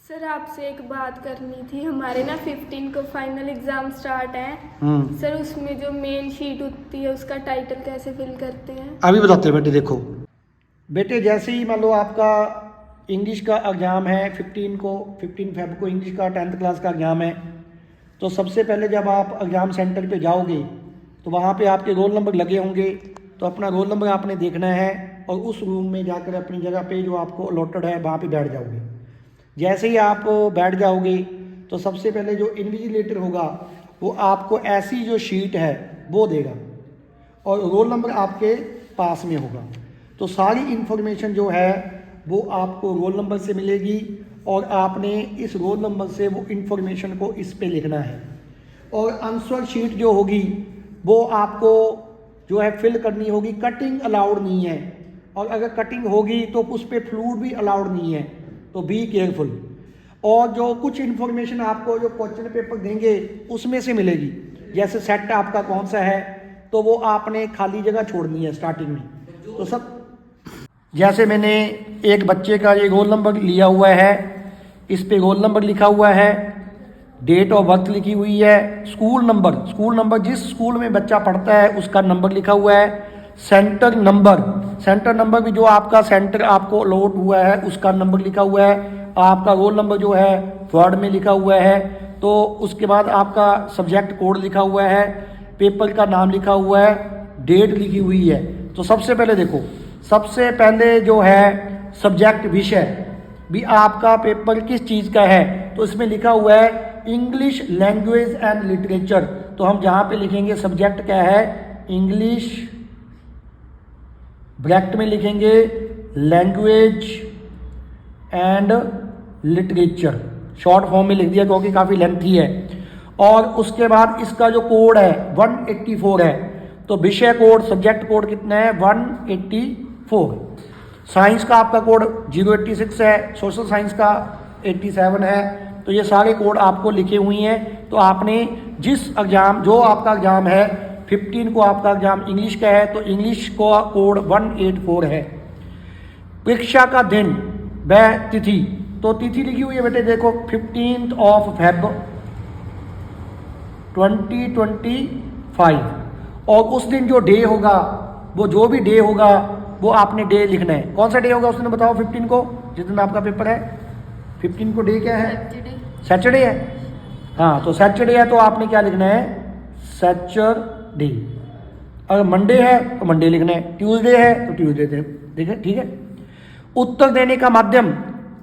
Sir आपसे एक बात करनी थी। हमारे ना 15 को फाइनल एग्जाम स्टार्ट है। सर उसमें जो मेन शीट होती है उसका टाइटल कैसे फिल करते हैं? अभी बताते हैं बेटे। देखो बेटे, जैसे ही मान लो आपका इंग्लिश का एग्ज़ाम है 15 फेब को इंग्लिश का 10th क्लास का एग्ज़ाम है, तो सबसे पहले जब आप एग्ज़ाम सेंटर पे जाओगे तो वहाँ पे आपके रोल नंबर लगे होंगे। तो अपना रोल नंबर आपने देखना है और उस रूम में जाकर अपनी जगह पे जो आपको अलॉटेड है वहाँ पे बैठ जाओगे। जैसे ही आप बैठ जाओगे तो सबसे पहले जो इन्विजिलेटर होगा वो आपको ऐसी जो शीट है वो देगा और रोल नंबर आपके पास में होगा। तो सारी इन्फॉर्मेशन जो है वो आपको रोल नंबर से मिलेगी और आपने इस रोल नंबर से वो इन्फॉर्मेशन को इस पे लिखना है। और आंसर शीट जो होगी वो आपको जो है फिल करनी होगी। कटिंग अलाउड नहीं है, और अगर कटिंग होगी तो उस पर फ्लूड भी अलाउड नहीं है, तो बी केयरफुल। और जो कुछ इन्फॉर्मेशन आपको जो क्वेश्चन पेपर देंगे उसमें से मिलेगी, जैसे सेट आपका कौन सा है तो वो आपने खाली जगह छोड़नी है स्टार्टिंग में। तो सब जैसे मैंने एक बच्चे का ये रोल नंबर लिया हुआ है, इस पे रोल नंबर लिखा हुआ है, डेट ऑफ बर्थ लिखी हुई है, स्कूल नंबर जिस स्कूल में बच्चा पढ़ता है उसका नंबर लिखा हुआ है, सेंटर नंबर भी जो आपका सेंटर आपको अलॉट हुआ है उसका नंबर लिखा हुआ है, आपका रोल नंबर जो है वर्ड में लिखा हुआ है। तो उसके बाद आपका सब्जेक्ट कोड लिखा हुआ है, पेपर का नाम लिखा हुआ है, डेट लिखी हुई है। तो सबसे पहले देखो, सबसे पहले जो है सब्जेक्ट विषय भी आपका पेपर किस चीज़ का है, तो इसमें लिखा हुआ है इंग्लिश लैंग्वेज एंड लिटरेचर। तो हम जहाँ पे लिखेंगे सब्जेक्ट क्या है, इंग्लिश, ब्रैकेट में लिखेंगे language and literature, short form में लिख दिया क्योंकि काफ़ी लेंथी है। और उसके बाद इसका जो कोड है 184 है, तो विषय कोड सब्जेक्ट कोड कितना है 184। साइंस का आपका कोड 086 है, सोशल साइंस का 87 है। तो ये सारे कोड आपको लिखे हुए हैं। तो आपने जिस एग्ज़ाम जो आपका एग्ज़ाम है 15 को आपका एग्ज़ाम इंग्लिश का है तो इंग्लिश का कोड 184 है। परीक्षा का दिन व तिथि, तो तिथि लिखी हुई है बेटे देखो 15 ऑफ फेब 2025। और उस दिन जो डे होगा वो जो भी डे होगा वो आपने डे लिखना है। कौन सा डे होगा उस दिन बताओ 15 को, जिस दिन आपका पेपर है 15 को डे क्या है, सैटरडे है। हाँ, तो सैटरडे है तो आपने क्या लिखना है, सैटरडे। अगर मंडे है तो मंडे लिखना है, ट्यूसडे है तो ट्यूसडे देखें, ठीक है। उत्तर देने का माध्यम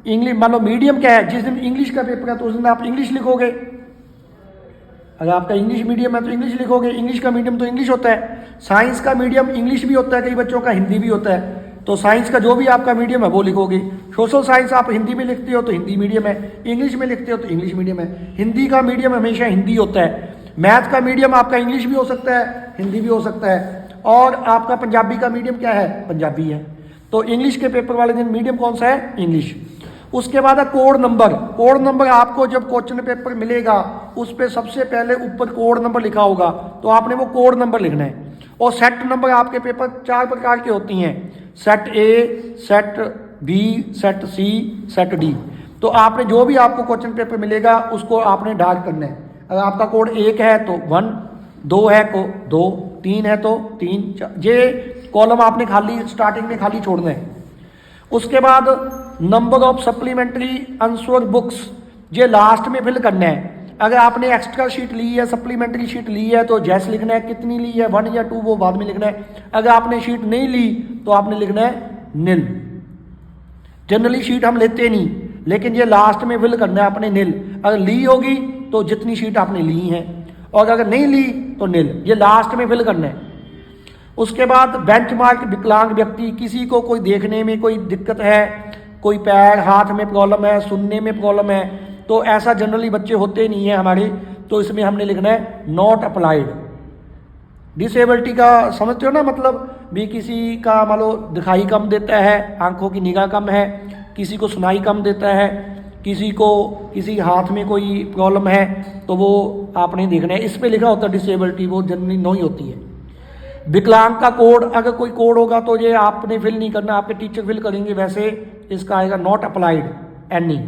इंग्लिश, मान लो मीडियम क्या है, जिस दिन इंग्लिश का पेपर है तो उस दिन आप इंग्लिश लिखोगे। अगर आपका इंग्लिश मीडियम है तो इंग्लिश लिखोगे, इंग्लिश का मीडियम तो इंग्लिश होता है। साइंस का मीडियम इंग्लिश भी होता है, कई बच्चों का हिंदी भी होता है, तो साइंस का जो भी आपका मीडियम है वो लिखोगे। सोशल साइंस आप हिंदी में लिखते हो तो हिंदी मीडियम है, इंग्लिश में लिखते हो तो इंग्लिश मीडियम है। हिंदी का मीडियम हमेशा हिंदी होता है। मैथ का मीडियम आपका इंग्लिश भी हो सकता है, हिंदी भी हो सकता है। और आपका पंजाबी का मीडियम क्या है, पंजाबी है। तो इंग्लिश के पेपर वाले दिन मीडियम कौन सा है, इंग्लिश। उसके बाद है कोड नंबर आपको जब क्वेश्चन पेपर मिलेगा उस पर सबसे पहले ऊपर कोड नंबर लिखा होगा, तो आपने वो कोड नंबर लिखना है। और सेट नंबर आपके पेपर 4 प्रकार की होती हैं, set A, set B, set C, set D. तो आपने जो भी आपको क्वेश्चन पेपर मिलेगा उसको आपने डार्क करना है। अगर आपका कोड 1 है तो 1, 2 है तो 2, 3 है तो 3, ये कॉलम आपने खाली स्टार्टिंग में खाली छोड़ना है। उसके बाद number of supplementary answer books, ये लास्ट में फिल करना है। अगर आपने एक्स्ट्रा शीट ली है, सप्लीमेंट्री शीट ली है तो जैस लिखना है, कितनी ली है 1 या 2 वो बाद में लिखना है। अगर आपने शीट नहीं ली तो आपने लिखना है नील। जनरली शीट हम लेते नहीं, लेकिन ये लास्ट में फिल करना है अपने नील। अगर ली होगी तो जितनी शीट आपने ली है, और अगर नहीं ली तो नील, ये लास्ट में फिल करना है। उसके बाद बेंचमार्क विकलांग व्यक्ति, किसी को कोई देखने में कोई दिक्कत है, कोई पैर हाथ में प्रॉब्लम है, सुनने में प्रॉब्लम है, तो ऐसा जनरली बच्चे होते नहीं है हमारे, तो इसमें हमने लिखना है नॉट अप्लाइड। डिसेबिलिटी का समझते हो ना, मतलब भी किसी का मान लो दिखाई कम देता है, आंखों की निगाह कम है, किसी को सुनाई कम देता है, किसी को किसी हाथ में कोई प्रॉब्लम है, तो वो आपने देखना है। इस पर लिखा होता है डिसेबिलिटी, वो जनरली नो ही होती है। विकलांग का कोड, अगर कोई कोड होगा तो ये आपने फिल नहीं करना, आपके टीचर फिल करेंगे। वैसे इसका आएगा नॉट अप्लाइड एनी।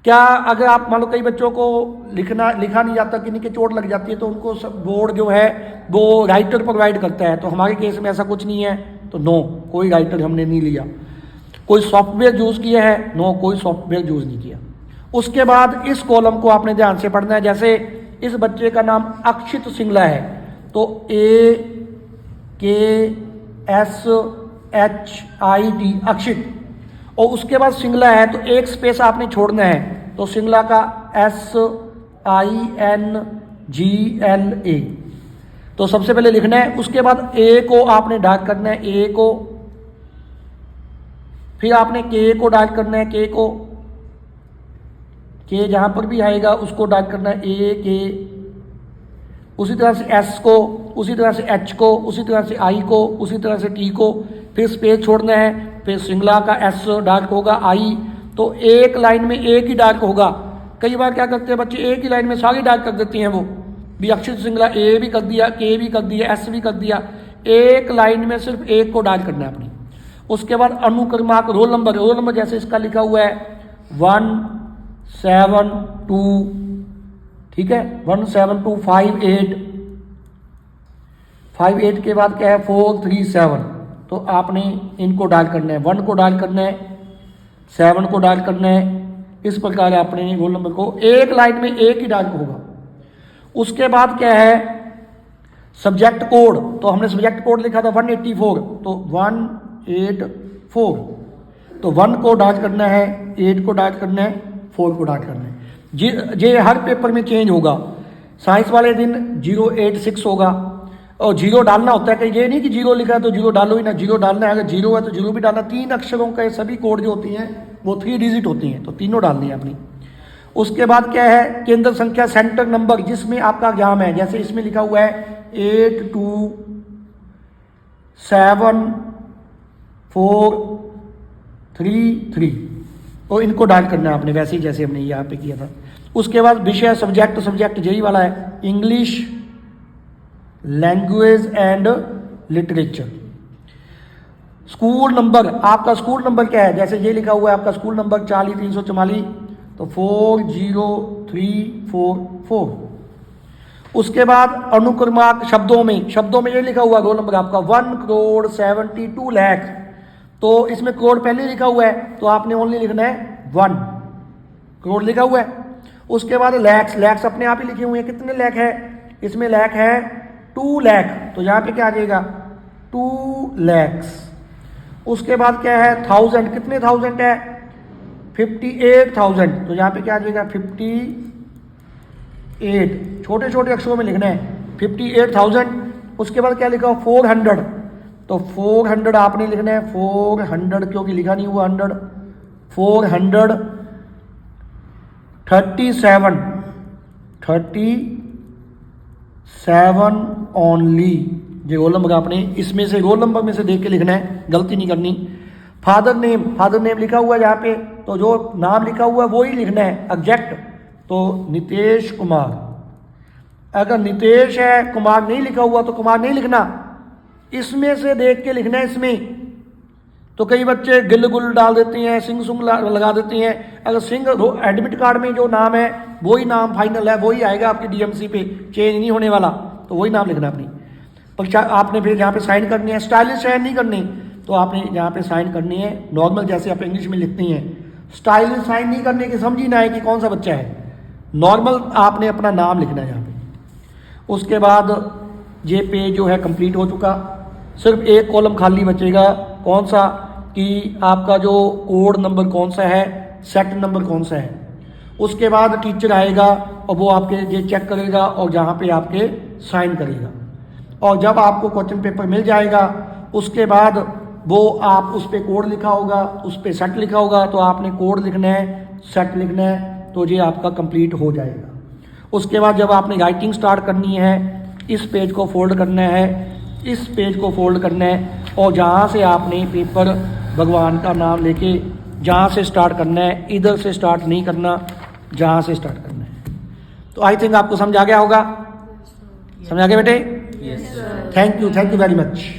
क्या अगर आप मान लो कई बच्चों को लिखा नहीं जाता, किन्हीं के चोट लग जाती है, तो उनको सब बोर्ड जो है वो राइटर प्रोवाइड करता है, तो हमारे केस में ऐसा कुछ नहीं है, तो नो, कोई राइटर हमने नहीं लिया। कोई सॉफ्टवेयर यूज़ किया है? नो, कोई सॉफ्टवेयर यूज़ नहीं किया। उसके बाद इस कॉलम को आपने ध्यान से पढ़ना है। जैसे इस बच्चे का नाम अक्षित सिंगला है, तो AKSHIT अक्षित, और उसके बाद सिंगला है तो एक स्पेस आपने छोड़ना है, तो सिंगला का SINGLA, तो सबसे पहले लिखना है। उसके बाद ए को आपने डार्क करना है, ए को, फिर आपने के को डार्क करना है, के को, के जहां पर भी आएगा उसको डार्क करना है, ए के, उसी तरह से एस को, उसी तरह से एच को, उसी तरह से आई को, उसी तरह से टी को, फिर स्पेस छोड़ना है, फिर सिंगला का एस डार्क होगा, आई, तो एक लाइन में एक ही डार्क होगा। कई बार क्या करते हैं बच्चे, एक ही लाइन में सारी डार्क कर देती हैं, वो भी अक्षित सिंगला ए भी कर दिया, के भी कर दिया, एस भी कर दिया, एक लाइन में सिर्फ एक को डार्क करना है अपनी। उसके बाद अनुक्रमांक रोल नंबर जैसे इसका लिखा हुआ है 172, ठीक है, 17258, 58 के बाद क्या है 437, तो आपने इनको डाल करना है, 1 को डाल करना है, 7 को डाल करना है। इस प्रकार आपने रोल नंबर को एक लाइन में एक ही डाल होगा। उसके बाद क्या है सब्जेक्ट कोड, तो हमने सब्जेक्ट कोड लिखा था 184, तो 184, तो 1 को डाल करना है, 8 को डाल करना है, 4 को डाल करना है। ये हर पेपर में चेंज होगा। साइंस वाले दिन 086 होगा, और जीरो डालना होता है, कहीं ये नहीं कि जीरो लिखा है तो जीरो डालो ही ना, जीरो डालना है, अगर जीरो है तो जीरो भी डालना। 3 अक्षरों का सभी कोड जो होती हैं वो 3 डिजिट होती हैं, तो तीनों डालनी है अपनी। उसके बाद क्या है केंद्र संख्या, सेंटर नंबर जिसमें आपका एग्जाम है, जैसे इसमें लिखा हुआ है 827433, तो इनको डायल करना है आपने, वैसे ही जैसे हमने यहाँ पे किया था। उसके बाद विषय, सब्जेक्ट यही वाला है, English language and literature. School number, आपका स्कूल नंबर क्या है, जैसे ये लिखा हुआ है आपका स्कूल नंबर 40344, तो 40344। उसके बाद अनुक्रमांक शब्दों में ये लिखा हुआ रोल नंबर आपका 1,72 लाख, तो इसमें करोड़ पहले लिखा हुआ है, तो आपने ओनली लिखना है 1 करोड़ लिखा हुआ है। उसके बाद लैक्स अपने आप ही लिखे हुए हैं, कितने लाख है, इसमें लाख है 2 लाख, तो यहाँ पे क्या आ जाएगा 2 lakhs। उसके बाद क्या है थाउजेंड, कितने थाउजेंड है 58,000, तो यहाँ पे क्या आ जाएगा 58, छोटे छोटे अक्षरों में लिखना है 58,000। उसके बाद क्या लिखा 400, तो 400 आपने लिखना है 400, क्योंकि लिखा नहीं हुआ 100, 437 ओनली। ये रोल नंबर आपने इसमें से रोल नंबर में से देख के लिखना है, गलती नहीं करनी। फादर नेम लिखा हुआ है यहाँ पे, तो जो नाम लिखा हुआ है वो ही लिखना है एग्जैक्ट, तो नितेश कुमार। अगर नितेश है कुमार नहीं लिखा हुआ तो कुमार नहीं लिखना, इसमें से देख के लिखना है इसमें। तो कई बच्चे गिल गुल डाल देते हैं, सिंह सुंग लगा देते हैं। अगर सिंह एडमिट कार्ड में जो नाम है वही नाम फाइनल है, वही आएगा आपकी डीएमसी पे, चेंज नहीं होने वाला, तो वही नाम लिखना अपनी। पर आपने फिर यहाँ पे साइन करनी है, स्टाइलिश साइन नहीं करनी, तो आपने यहाँ पे साइन करनी है नॉर्मल, जैसे आप इंग्लिश में लिखती हैं। स्टाइलिश साइन नहीं करने की समझ ही ना है कि कौन सा बच्चा है, नॉर्मल आपने अपना नाम लिखना है यहाँ पे। उसके बाद ये पेज जो है कंप्लीट हो चुका, सिर्फ एक कॉलम खाली बचेगा, कौन सा, कि आपका जो कोड नंबर कौन सा है, सेट नंबर कौन सा है। उसके बाद टीचर आएगा और वो आपके ये चेक करेगा और जहाँ पे आपके साइन करेगा, और जब आपको क्वेश्चन पेपर मिल जाएगा उसके बाद वो आप उस पर कोड लिखा होगा, उस पर सेट लिखा होगा, तो आपने कोड लिखना है, सेट लिखना है, तो ये आपका कंप्लीट हो जाएगा। उसके बाद जब आपने राइटिंग स्टार्ट करनी है, इस पेज को फोल्ड करना है, इस पेज को फोल्ड करना है, और जहाँ से आपने पेपर भगवान का नाम लेके जहाँ से स्टार्ट करना है, इधर से स्टार्ट नहीं करना, जहाँ से स्टार्ट करना है। तो आई थिंक आपको समझ आ गया होगा, समझ आ गया बेटे? Thank you very much.